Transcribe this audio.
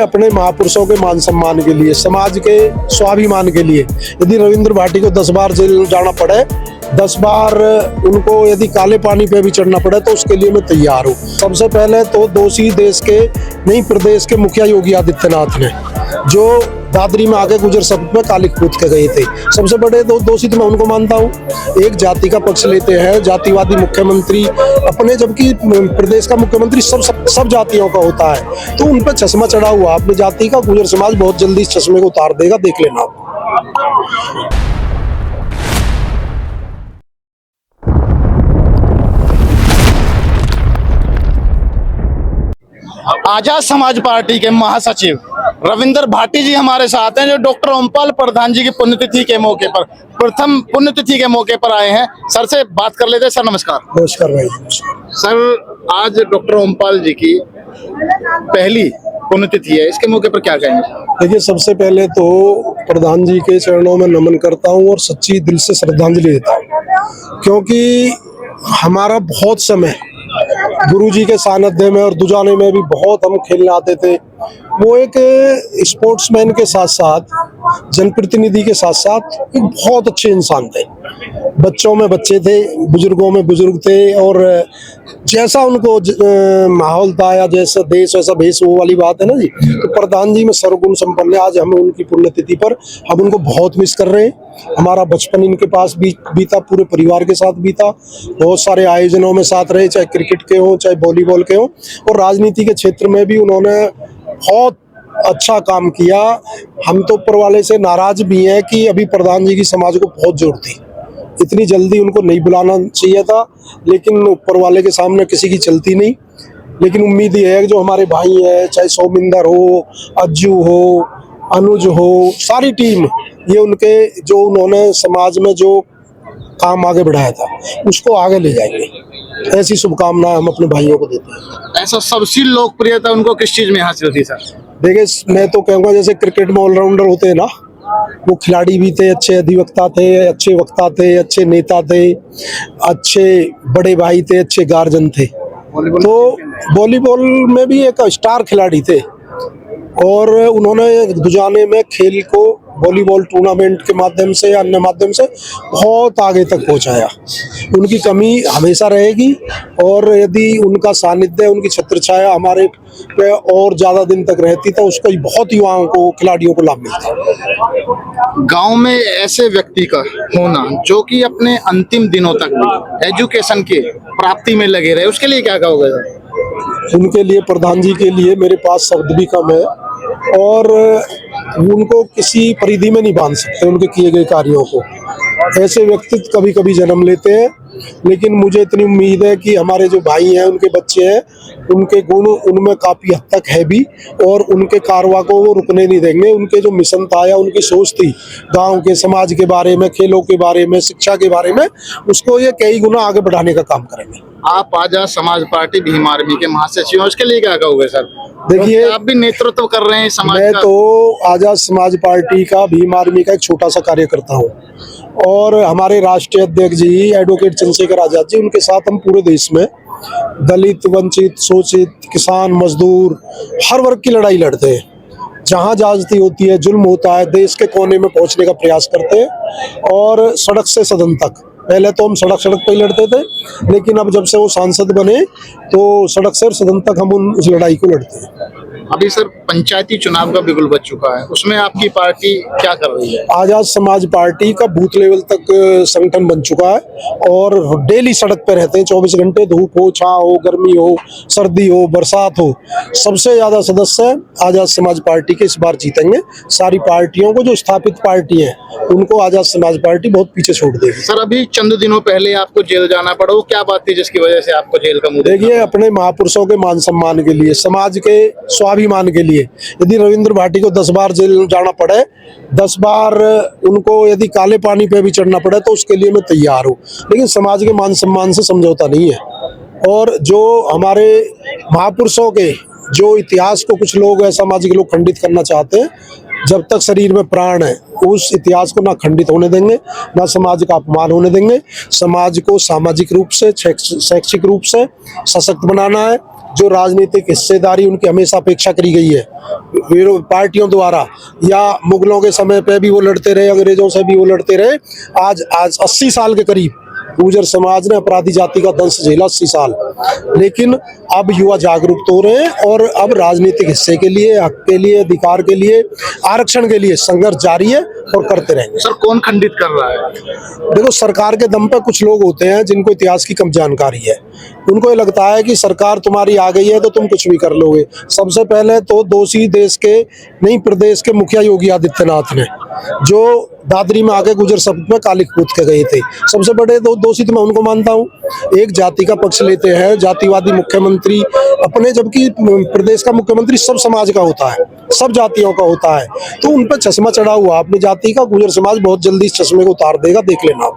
अपने महापुरुषों के मान सम्मान के लिए, समाज के स्वाभिमान के लिए यदि रविंद्र भाटी को 10 बार जेल जाना पड़े, 10 बार उनको यदि काले पानी पे भी चढ़ना पड़े तो उसके लिए मैं तैयार हूँ। सबसे पहले तो दोषी देश के नहीं, प्रदेश के मुखिया योगी आदित्यनाथ ने, जो दादरी में आके गुजर सब में काली कूद के गए थे, सबसे बड़े दोषी तो मैं उनको मानता हूँ। एक जाति का पक्ष लेते हैं, जातिवादी मुख्यमंत्री अपने, जबकि प्रदेश का मुख्यमंत्री सब जातियों का होता है, तो उन पर चश्मा चढ़ा हुआ अपनी जाति का। गुजर समाज बहुत जल्दी इस चश्मे को उतार देगा, देख लेना आप। आजाद समाज पार्टी के महासचिव रविंद्र भाटी जी हमारे साथ हैं, जो डॉक्टर ओमपाल प्रधान जी की पुण्यतिथि के मौके पर, प्रथम पुण्यतिथि के मौके पर आए हैं। सर से बात कर लेते हैं। सर नमस्कार। नमस्कार भाई। सर, आज डॉक्टर ओमपाल जी की पहली पुण्यतिथि है, इसके मौके पर क्या कहेंगे? देखिए, सबसे पहले तो प्रधान जी के चरणों में नमन करता हूँ और सच्ची दिल से श्रद्धांजलि देता हूँ, क्योंकि हमारा बहुत समय गुरु जी के सानिध्य में और दुजाने में भी बहुत हम खेलने आते थे। वो एक स्पोर्ट्समैन के साथ साथ, जनप्रतिनिधि के साथ साथ एक बहुत अच्छे इंसान थे। बच्चों में बच्चे थे, बुजुर्गों में बुजुर्ग थे, और जैसा उनको माहौल था या जैसा देश वैसा भेष, वो वाली बात है ना जी। तो प्रधान जी में सर्वगुण संपन्न है। आज हमें उनकी पुण्यतिथि पर हम उनको बहुत मिस कर रहे हैं। हमारा बचपन इनके पास बीता, पूरे परिवार के साथ बीता, बहुत सारे आयोजनों में साथ रहे, चाहे क्रिकेट के हो चाहे वॉलीबॉल के हो, और राजनीति के क्षेत्र में भी उन्होंने बहुत अच्छा काम किया। हम तो ऊपर वाले से नाराज भी हैं कि अभी प्रधान जी की समाज को बहुत जरूरत थी, इतनी जल्दी उनको नहीं बुलाना चाहिए था, लेकिन ऊपर वाले के सामने किसी की चलती नहीं। लेकिन उम्मीद ये है कि जो हमारे भाई हैं, चाहे सौमिंदर हो, अज्जू हो, अनुज हो, सारी टीम, ये उनके जो उन्होंने समाज में जो काम आगे बढ़ाया था उसको आगे ले जाएंगे, ऐसी शुभकामनाएं हम अपने भाइयों को देते हैं। ऐसा सबसे लोकप्रियता उनको किस चीज में हासिल थी सर? देखिए, मैं तो कहूँगा जैसे क्रिकेट में ऑलराउंडर होते हैं ना, वो खिलाड़ी भी थे, अच्छे अधिवक्ता थे, अच्छे वक्ता थे, अच्छे नेता थे, अच्छे बड़े भाई थे, अच्छे गार्जियन थे। तो वॉलीबॉल में भी एक स्टार खिलाड़ी थे, और उन्होंने दुजाने में खेल को वॉलीबॉल टूर्नामेंट के माध्यम से या अन्य माध्यम से बहुत आगे तक पहुंचाया। उनकी कमी हमेशा रहेगी, और यदि उनका सानिध्य, उनकी छत्र छाया हमारे पे और ज्यादा दिन तक रहती तो उसका बहुत युवाओं को, खिलाड़ियों को लाभ मिलता। गांव में ऐसे व्यक्ति का होना जो कि अपने अंतिम दिनों तक एजुकेशन के प्राप्ति में लगे रहे, उसके लिए क्या कहोगे सर? उनके लिए, प्रधान जी के लिए मेरे पास शब्द भी कम है, और उनको किसी परिधि में नहीं बांध सकते उनके किए गए कार्यों को। ऐसे व्यक्तित्व कभी कभी जन्म लेते हैं, लेकिन मुझे इतनी उम्मीद है कि हमारे जो भाई हैं, उनके बच्चे हैं, उनके गुण उनमें काफ़ी हद तक है भी, और उनके कारवा को वो रुकने नहीं देंगे। उनके जो मिशन था या उनकी सोच थी गांव के, समाज के बारे में, खेलों के बारे में, शिक्षा के बारे में, उसको ये कई गुना आगे बढ़ाने का काम करेंगे। आप आजाद समाज पार्टी भीम आर्मी के महासचिव हैं, उसके लिए क्या कहोगे सर? देखिए, आप भी नेतृत्व कर रहे हैं समाज मैं का। तो आजाद समाज पार्टी का, भीम आर्मी का एक छोटा सा कार्यकर्ता हूँ, और हमारे राष्ट्रीय अध्यक्ष जी एडवोकेट चंद्रशेखर आजाद जी, उनके साथ हम पूरे देश में दलित, वंचित, शोषित, किसान, मजदूर, हर वर्ग की लड़ाई लड़ते हैं। जहाँ ज्यादती होती है, जुल्म होता है, देश के कोने में पहुँचने का प्रयास करते हैं। और सड़क से सदन तक, पहले तो हम सड़क पे ही लड़ते थे, लेकिन अब जब से वो सांसद बने तो सड़क से और सदन तक हम उस लड़ाई को लड़ते हैं। अभी सर पंचायती चुनाव का बिगुल बज चुका है, उसमें आपकी पार्टी क्या कर रही है? आजाद समाज पार्टी का बूथ लेवल तक संगठन बन चुका है, और डेली सड़क पे रहते हैं 24 घंटे, धूप हो, छाँव हो, गर्मी हो, सर्दी हो, बरसात हो। सबसे ज्यादा सदस्य आजाद समाज पार्टी के इस बार जीतेंगे। सारी पार्टियों को, जो स्थापित पार्टी है, उनको आजाद समाज पार्टी बहुत पीछे छोड़ देगी। सर, अभी चंद दिनों पहले आपको जेल जाना पड़ा, वो क्या बात थी जिसकी वजह से आपको जेल का मुंह देखना देखिए, अपने महापुरुषों के मान सम्मान के लिए, समाज के स्वाभिमान के लिए यदि रविंद्र भाटी को 10 बार जेल जाना पड़े, 10 बार उनको यदि काले पानी पे भी चढ़ना पड़े तो उसके लिए मैं तैयार हूँ, लेकिन समाज के मान सम्मान से समझौता नहीं है। और जो हमारे महापुरुषों के जो इतिहास को कुछ लोग, असामाजिक लोग खंडित करना चाहते हैं, जब तक शरीर में प्राण है उस इतिहास को ना खंडित होने देंगे, ना समाज का अपमान होने देंगे। समाज को सामाजिक रूप से, शैक्षिक रूप से सशक्त बनाना है। जो राजनीतिक हिस्सेदारी उनकी हमेशा अपेक्षा करी गई है पार्टियों द्वारा, या मुगलों के समय पे भी वो लड़ते रहे, अंग्रेजों से भी वो लड़ते रहे। आज 80 साल के करीब गुर्जर समाज ने अपराधी जाति का दंश झेला, 80 साल। लेकिन अब युवा जागरूक तो हो रहे हैं और अब राजनीतिक हिस्से के लिए, हक के लिए, अधिकार के लिए, आरक्षण के लिए संघर्ष जारी है और करते रहेंगे। सर कौन खंडित कर रहा है? देखो, सरकार के दम पे कुछ लोग होते हैं जिनको इतिहास की कम जानकारी है। उनको ये लगता है कि सरकार तुम्हारी आ गई है तो तुम कुछ भी कर लोगे। सबसे पहले तो दोषी देश के नहीं, प्रदेश के मुखिया योगी आदित्यनाथ ने, जो दादरी में आके गुर्जर शब्द में कालिक कूद के गए थे, सबसे बड़े दोषी तो मैं उनको मानता हूँ। एक जाति का पक्ष लेते हैं, जातिवादी मुख्यमंत्री अपने, जबकि प्रदेश का मुख्यमंत्री सब समाज का होता है, सब जातियों का होता है। तो उन पर चश्मा चढ़ा हुआ अपनी जाति का। गुर्जर समाज बहुत जल्दी इस चश्मे को उतार देगा, देख लेना।